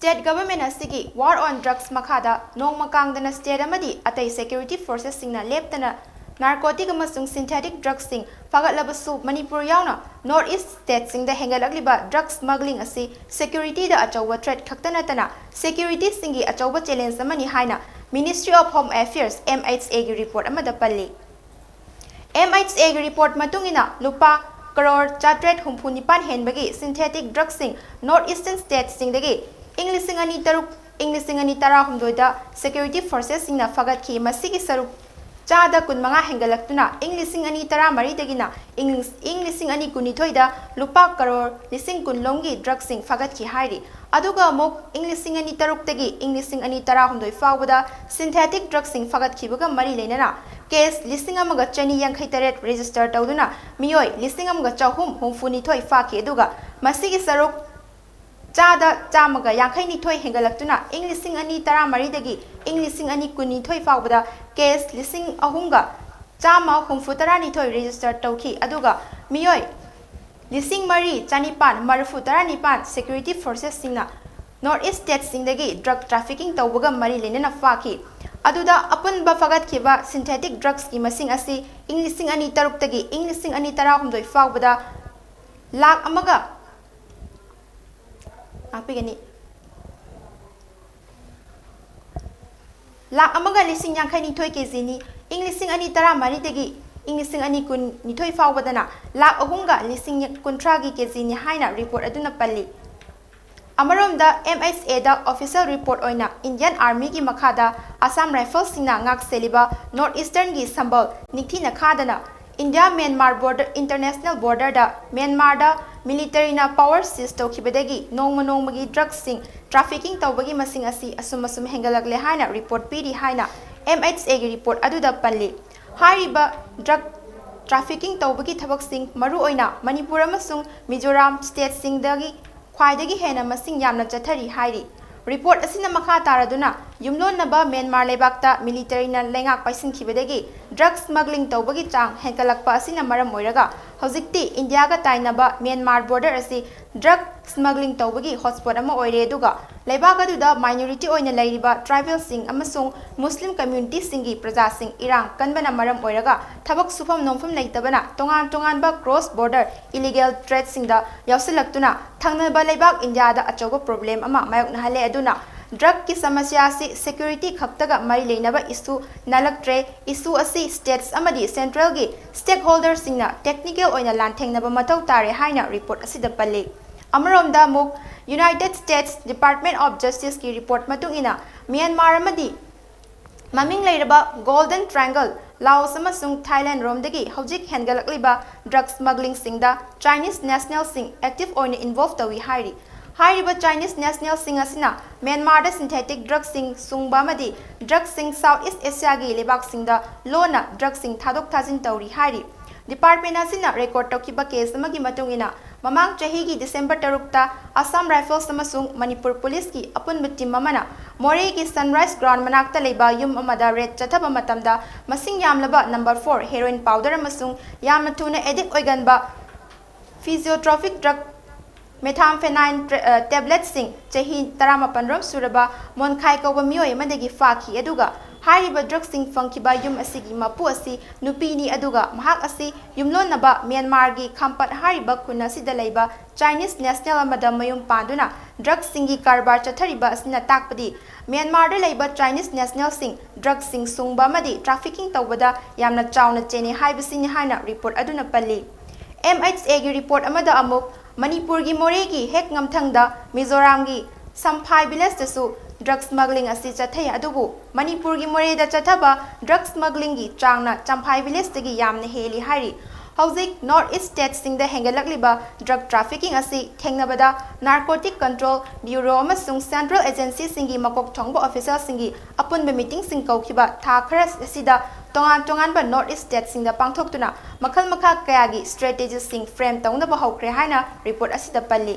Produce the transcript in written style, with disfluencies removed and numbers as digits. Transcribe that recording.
State government asigi war on drugs makada nong makangdana state amadi atai security forces singna leptana narcotic amasung synthetic drugs sing fagatlabsu Manipur yauna North East state singda hengatlakliba drug smuggling asi security da achauba threat khaktanatana security singi achauba challenge amani haina Ministry of Home Affairs MHA gi report amada palli MHA gi report matungina lupa crore chatret humpunipan henbagi synthetic drugs sing North Eastern states singdagi English ani taruk English ani tara humdoida security forces singna fagat ki masigi saruk chada kunmanga hengalaktuna English ani tara mari dagina English ani kunithoida lupa crore lising kunlongi drugs sing fagat ki hairi aduga mok English ani taruk tagi English ani tara humdoi fawada synthetic drugs sing fagat ki buga mari leinana case listing amaga chani yankhai taret register tawduna miyoi listing amaga chahum humfuni thoi faki aduga masigi saruk Chada chamaga yankhai ni thoi hengalakuna English ani tara mari dagi English ani kuni thoi fawada case lising ahunga chama humfutara ni thoi register tawki aduga miyoi lising mari chanipan marfutara nipan security forces singna North East state singdagi drug trafficking tawbaga mari lenena faki aduda apunba fagat kiba synthetic drugs ki masing asi English ani taruk tagi English ani tara humdoi fawada lak amaga Lak amaga lising yankhai ni thoi kg ni English ani tara mari dagi English ani kun ni thoi fawbadana lak ahunga lising kuntra gi kg ni haina report aduna palli Amaromda MHA da official report oina Indian Army gi makhada Assam Rifles singna ngak seliba North Eastern gi sambal nikthi na khadana India Myanmar border international border da Myanmar da military na power seize tawkhibadagi nongmagi drugs sing trafficking tawbagi masing asi asum hengalakle haina report piri haina MHA gi report aduda palli hariba drug trafficking tawbagi thabak sing maru oina Manipur amasung Mizoram state sing dagi khwaidagi hena masing yamna chathari hairi report asina makha taraduna yumlon naba Myanmar lebakta military na lengak paisin khibadagi drug smuggling tawbagi chang henkalakpa asina maram oiraga hojikti India ga tainaba Myanmar border asi drug smuggling tawbagi hotspot ama oire duga lebak aduda minority oina lairiba tribal sing amasung Muslim community singi praja sing irang kanbana maram oiraga thabak sufam nomfam leitabana tongan ba cross border illegal trade singda yausilaktuna thangnaba lebak India da achoba problem ama mayok nahale aduna drug ki samasya si security khaktaga mari leinaba issue nalaktre issue asi states amadi central gi stakeholders singna technical oina lanthengnaba mathau tare haina report asida palle amaromda muk United States Department of Justice ki report matungina Myanmar amadi maming leiraba Golden Triangle Laos amasung Thailand romdagi hojik hengalakliba drug smuggling singda Chinese national sing active oina involved tawi hairi Hariba Chinese national sing asina Myanmar da synthetic drug sing sungba madi drug sing Southeast Asia gi lebak singda lona drug sing thadok thajin tawri hari department asina record tawkiba case amagi matungina mamang chahi gi December 3 ta Assam Rifles amasung Manipur police ki apunba team amana More ki Sunrise ground manakta leba yum amada red chathaba matamda masing yamlaba number 4 heroin powder amasung yamna tuna addict oiganba physiotrophic drug methamphetamine tablets sing chahi 18 rom suraba monkhai ko mioi amadagi faki aduga hariba drug sing fangkiba yum asigi mapu asi nupini aduga mahak asi yumlon naba Myanmar gi khampat hariba kuna sida leiba Chinese national amada mayum panduna drug singi karbar chathariba asina takpadi Myanmar da leiba Chinese national sing drug sing sungba madi trafficking tawbada yamna chawna cheni haibasini haina report aduna palli MHA gi report amada amuk Manipur gi More gi hek ngamthangda Mizoram gi Samphai village dasu drug smuggling asi chathai adubu Manipur gi More da chathaba drug smuggling gi changna Samphai village tagi yamna heli hari hojik North East state singda hengalakliba drug trafficking asi thengnabada narcotic control bureau amasung central agency singi makok thongba officer singi apunba meeting sing kaukiba tha khara asida tongan ba North East state singda pangthoktuna makha kaya gi strategies sing frame tawna ba hokre haina report asida palli